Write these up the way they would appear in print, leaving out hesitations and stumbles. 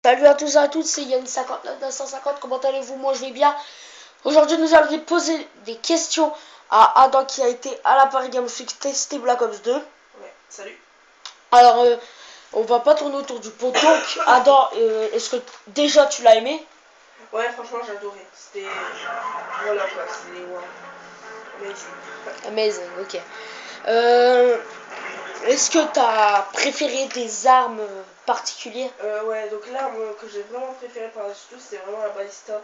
Salut à tous et à toutes, c'est Yann59 comment allez-vous? Moi je vais bien. Aujourd'hui nous allons poser des questions à Adam qui a été à la Paris Games Week tester Black Ops 2. Ouais, salut. Alors on va pas tourner autour du pot. Donc Adam, est-ce que déjà tu l'as aimé? Ouais, franchement j'ai adoré. C'était... Voilà quoi, c'était... Wow. Amazing. Amazing, ok. Est-ce que tu as préféré des armes particulières? Ouais, donc l'arme que j'ai vraiment préférée par-dessus tout, c'est vraiment la balista.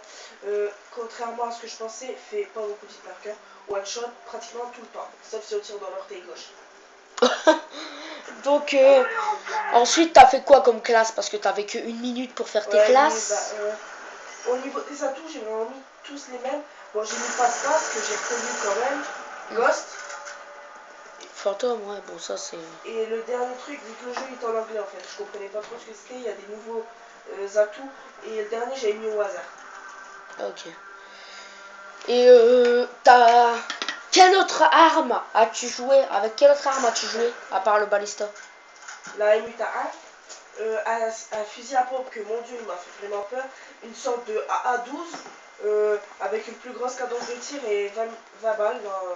Contrairement à ce que je pensais, fait pas beaucoup de marqueurs. One shot pratiquement tout le temps, sauf si on tire dans l'orteil gauche. Donc ensuite t'as fait quoi comme classe? Parce que t'avais que 1 minute pour faire tes classes. Au niveau des atouts, j'ai vraiment mis tous les mêmes. Bon, j'ai mis passe-passe que j'ai reconnu quand même. Ghost. Fantôme, ouais, bon ça c'est... Et le dernier truc, vu que le jeu est en anglais en fait, je comprenais pas trop ce que c'était, il y a des nouveaux atouts. Et le dernier, j'ai mis au hasard. Ok. Et quelle autre arme as-tu joué? Avec quelle autre arme as-tu joué à part le balista? La MUTA 1, un fusil à pompe que mon dieu il m'a fait vraiment peur, une sorte de AA12 avec une plus grosse cadence de tir et 20 balles dans le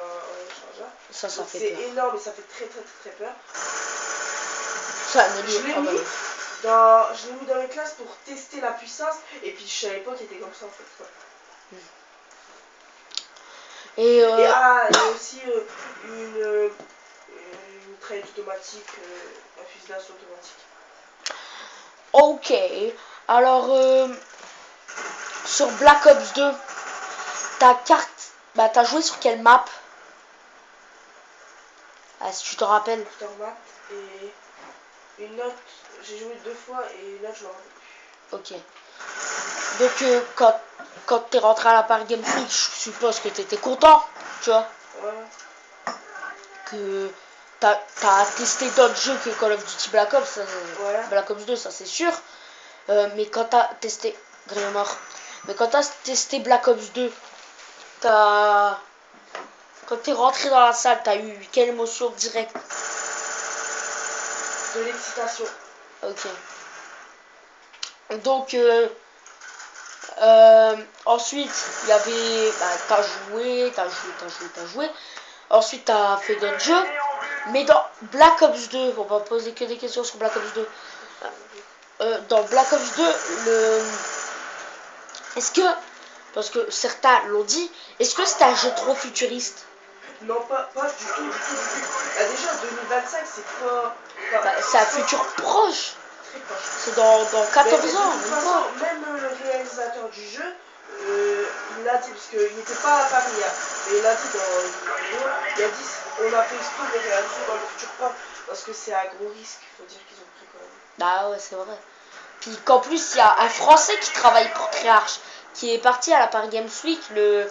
chargeur. Ça fait c'est peur. énorme et ça fait très peur. Ça, Je l'ai mis dans mes classes pour tester la puissance et puis je savais pas qu'il était comme ça en fait. Quoi. Et aussi une mitraillette automatique, un fusil d'assaut automatique. Ok. Alors, sur Black Ops 2, ta carte... Bah, t'as joué sur quelle map? Ah, si tu te rappelles. Aftermath et une autre, j'ai joué 2 fois et une autre je m'en rappelle plus. Ok. Donc, quand t'es rentré à la Paris Games Week, je suppose que t'étais content, tu vois. Ouais. Que t'as testé d'autres jeux que Call of Duty Black Ops, Ouais. Black Ops 2, ça c'est sûr. Mais quand t'as testé... Mort. Mais quand t'as testé Black Ops 2, quand t'es rentré dans la salle, t'as eu quelle émotion directe? De l'excitation. Ok. Donc, ensuite, il y avait... Bah, t'as joué. Ensuite, t'as fait d'autres jeux. Mais dans Black Ops 2, on va poser que des questions sur Black Ops 2. Dans Black Ops 2, est-ce que... Parce que certains l'ont dit, est-ce que c'est un jeu trop futuriste? Non, pas du tout. Bah, déjà, 2025, c'est pas... Bah, c'est un futur proche. Très proche. C'est dans 14 mais ans. De toute façon, même le réalisateur du jeu, il l'a dit, parce qu'il n'était pas à Paris, hein, mais il l'a dit dans une vidéo, il a dit on a fait exprès de réaliser dans le futur proche, parce que c'est un gros risque, il faut dire qu'ils ont pris quand même. Bah ouais, c'est vrai. Puis qu'en plus, il y a un Français qui travaille pour Treyarch, qui est parti à la Paris Games Week le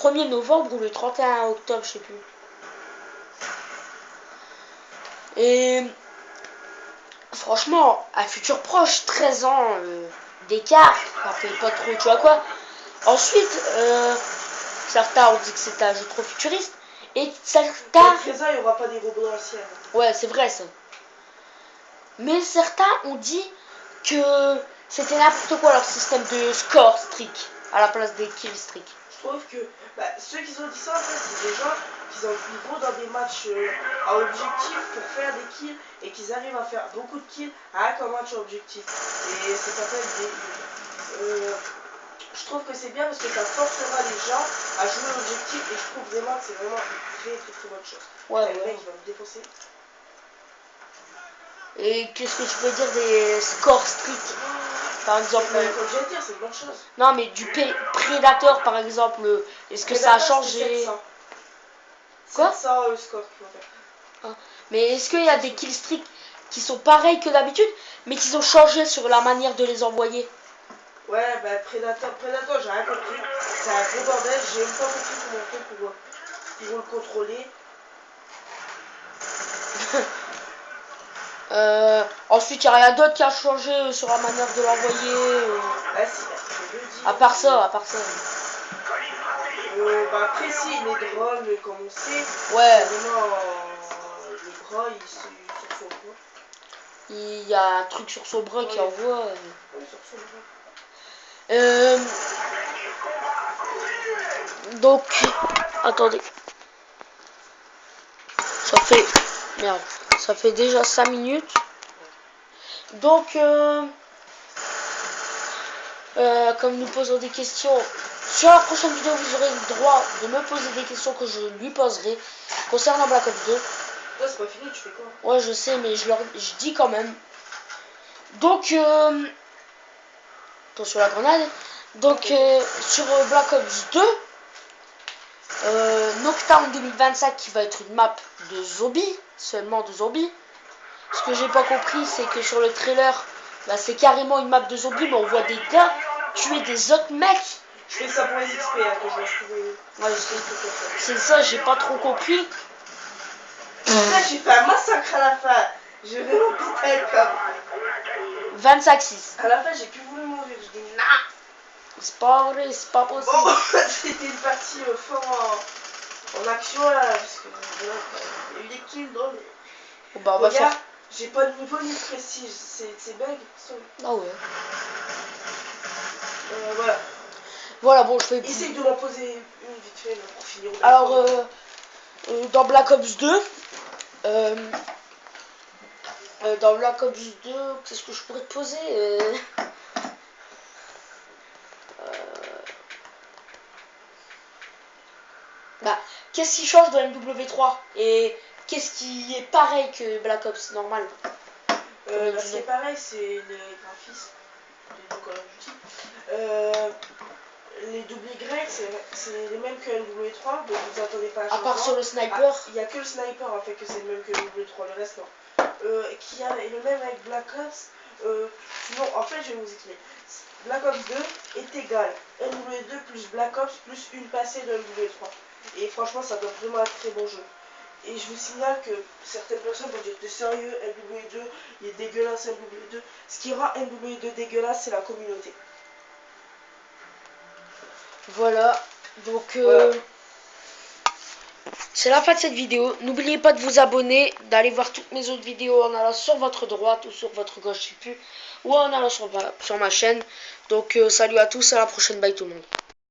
1er novembre ou le 31 octobre, je sais plus. Et franchement, un futur proche, 13 ans d'écart, ça fait pas trop, tu vois quoi. Ensuite, certains ont dit que c'était un jeu trop futuriste. Et certains... Dans 13 ans, il n'y aura pas des robots dans le ciel. Ouais, c'est vrai ça. Mais certains ont dit que c'était n'importe quoi leur système de score streak à la place des kill streak. Je trouve que ceux qui ont dit ça, en fait, c'est des gens qui vont dans des matchs à objectif pour faire des kills et qu'ils arrivent à faire beaucoup de kills avec un match à objectif. Et ça s'appelle des... je trouve que c'est bien parce que ça forcera les gens à jouer à l'objectif et je trouve vraiment que c'est vraiment une très bonne chose. Ouais, le mec il va me défoncer. Et qu'est-ce que tu peux dire des scores streak? Par exemple, comme je viens de dire, c'est une bonne chose. Non, mais du Predator par exemple, est-ce que ça a changé? 700. Quoi? 700 scores qu'il faut faire. Ah. Mais est-ce qu'il y a des kill streaks qui sont pareils que d'habitude, mais qui ont changé sur la manière de les envoyer? Ouais, bah Predator, j'ai rien compris. C'est un gros bordel, j'ai même pas compris comment on fait pour le contrôler. Ensuite, il n'y a rien d'autre qui a changé sur la manière de l'envoyer. Ah si, je le dis. À part ça. Après si, les drones, comme on sait, Ouais. vraiment, le bras, il sur son bras. Il y a un truc sur son bras qui envoie. ça ressemble bien. Donc, attendez. Ça fait... Merde. Ça fait déjà 5 minutes. Donc, comme nous posons des questions, sur la prochaine vidéo, vous aurez le droit de me poser des questions que je lui poserai concernant Black Ops 2. Là, c'est pas fini, tu fais quoi? Ouais, je sais, mais je dis quand même. Donc, attention à la grenade. Donc, sur Black Ops 2, Noctown 2025 qui va être une map de zombies, seulement de zombies. Ce que j'ai pas compris, c'est que sur le trailer, bah, c'est carrément une map de zombies, mais on voit des gars tuer des autres mecs. Je fais ça pour les XP, hein, que je vais trouver. Ouais, c'est ça, j'ai pas trop compris. Putain, j'ai fait un massacre à la fin. J'ai vraiment pété le câble. 25-6. À la fin, j'ai plus voulu mourir. Je dis nah. C'est pas vrai, c'est pas possible. Bon, c'était une partie fort en action là, parce que voilà, il y a eu des kills drôles. Bon, bah, on va faire. J'ai pas de niveau ni de prestige, c'est bug. Ah ouais. Voilà. Voilà, bon, je fais. Essaye de m'en poser une vite fait pour finir. Alors, dans Black Ops 2, dans Black Ops 2, qu'est-ce que je pourrais te poser Bah, qu'est-ce qui change de MW3 et qu'est-ce qui est pareil que Black Ops normal? Ce qui est pareil, c'est les graphismes des deux Call of Duty. Les Y, c'est les mêmes que MW3, donc vous attendez pas à À part sur le sniper. Il n'y a que le sniper en fait que c'est le même que MW3, le reste non. Qui a le même avec Black Ops. Non, en fait, je vais vous expliquer. Black Ops 2 est égal MW2 plus Black Ops plus une passée de MW3. Et franchement, ça donne vraiment un très bon jeu. Et je vous signale que certaines personnes vont dire t'es sérieux, MW2, il est dégueulasse MW2. Ce qui rend MW2 dégueulasse, c'est la communauté. Voilà, donc Voilà. c'est la fin de cette vidéo. N'oubliez pas de vous abonner, d'aller voir toutes mes autres vidéos en allant sur votre droite ou sur votre gauche, je sais plus, ou en allant sur ma chaîne. Donc salut à tous, à la prochaine, bye tout le monde.